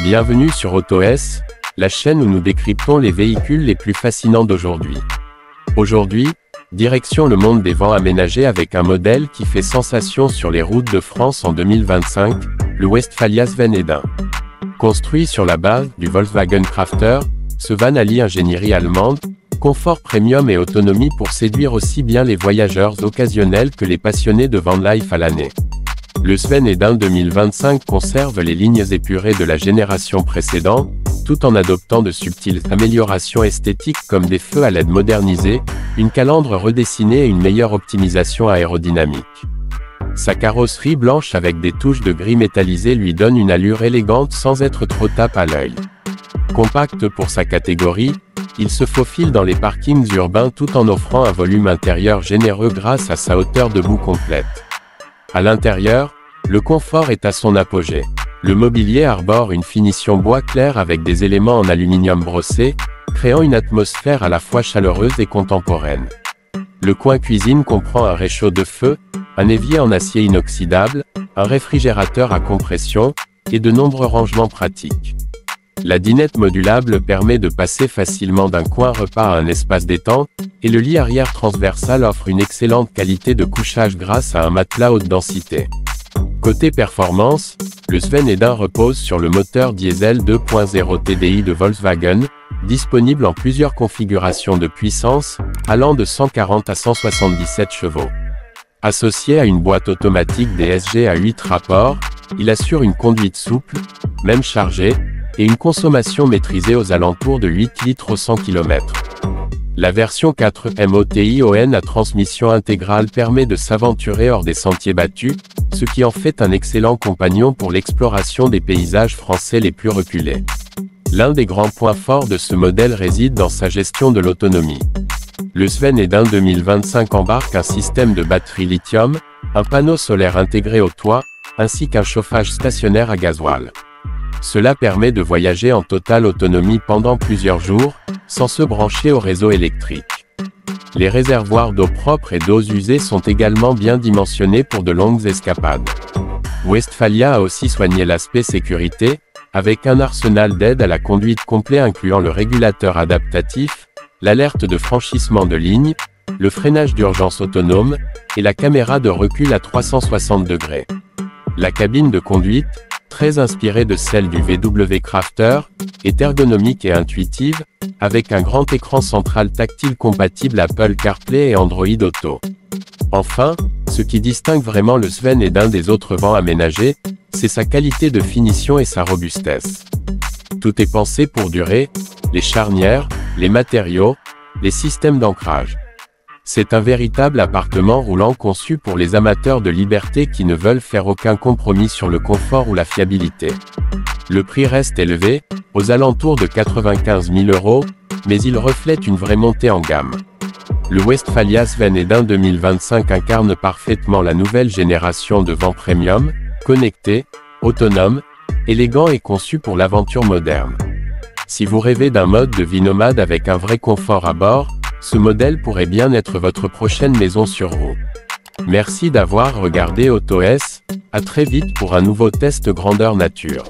Bienvenue sur AutoS, la chaîne où nous décryptons les véhicules les plus fascinants d'aujourd'hui. Aujourd'hui, direction le monde des vans aménagés avec un modèle qui fait sensation sur les routes de France en 2025, le Westfalia Sven Hedin. Construit sur la base du Volkswagen Crafter, ce van allie ingénierie allemande, confort premium et autonomie pour séduire aussi bien les voyageurs occasionnels que les passionnés de van life à l'année. Le Sven Hedin 2025 conserve les lignes épurées de la génération précédente, tout en adoptant de subtiles améliorations esthétiques comme des feux à LED modernisés, une calandre redessinée et une meilleure optimisation aérodynamique. Sa carrosserie blanche avec des touches de gris métallisé lui donne une allure élégante sans être trop tape à l'œil. Compact pour sa catégorie, il se faufile dans les parkings urbains tout en offrant un volume intérieur généreux grâce à sa hauteur de bout complète. À l'intérieur, le confort est à son apogée. Le mobilier arbore une finition bois clair avec des éléments en aluminium brossé, créant une atmosphère à la fois chaleureuse et contemporaine. Le coin cuisine comprend un réchaud de feu, un évier en acier inoxydable, un réfrigérateur à compression, et de nombreux rangements pratiques. La dinette modulable permet de passer facilement d'un coin repas à un espace détente, et le lit arrière transversal offre une excellente qualité de couchage grâce à un matelas haute densité. Côté performance, le Sven Hedin repose sur le moteur diesel 2.0 TDI de Volkswagen, disponible en plusieurs configurations de puissance, allant de 140 à 177 chevaux. Associé à une boîte automatique DSG à 8 rapports, il assure une conduite souple, même chargée, et une consommation maîtrisée aux alentours de 8 litres au 100 km. La version 4 MOTION à transmission intégrale permet de s'aventurer hors des sentiers battus, ce qui en fait un excellent compagnon pour l'exploration des paysages français les plus reculés. L'un des grands points forts de ce modèle réside dans sa gestion de l'autonomie. Le Sven Hedin 2025 embarque un système de batterie lithium, un panneau solaire intégré au toit, ainsi qu'un chauffage stationnaire à gasoil. Cela permet de voyager en totale autonomie pendant plusieurs jours, sans se brancher au réseau électrique. Les réservoirs d'eau propre et d'eau usée sont également bien dimensionnés pour de longues escapades. Westfalia a aussi soigné l'aspect sécurité, avec un arsenal d'aides à la conduite complet incluant le régulateur adaptatif, l'alerte de franchissement de ligne, le freinage d'urgence autonome, et la caméra de recul à 360 degrés. La cabine de conduite, très inspirée de celle du VW Crafter, est ergonomique et intuitive, avec un grand écran central tactile compatible Apple CarPlay et Android Auto. Enfin, ce qui distingue vraiment le Sven Hedin des autres vans aménagés, c'est sa qualité de finition et sa robustesse. Tout est pensé pour durer, les charnières, les matériaux, les systèmes d'ancrage. C'est un véritable appartement roulant conçu pour les amateurs de liberté qui ne veulent faire aucun compromis sur le confort ou la fiabilité. Le prix reste élevé, aux alentours de 95 000 €, mais il reflète une vraie montée en gamme. Le Westfalia Sven Hedin 2025 incarne parfaitement la nouvelle génération de vans premium, connectés, autonomes, élégants et conçus pour l'aventure moderne. Si vous rêvez d'un mode de vie nomade avec un vrai confort à bord, ce modèle pourrait bien être votre prochaine maison sur roue. Merci d'avoir regardé AutoS, à très vite pour un nouveau test grandeur nature.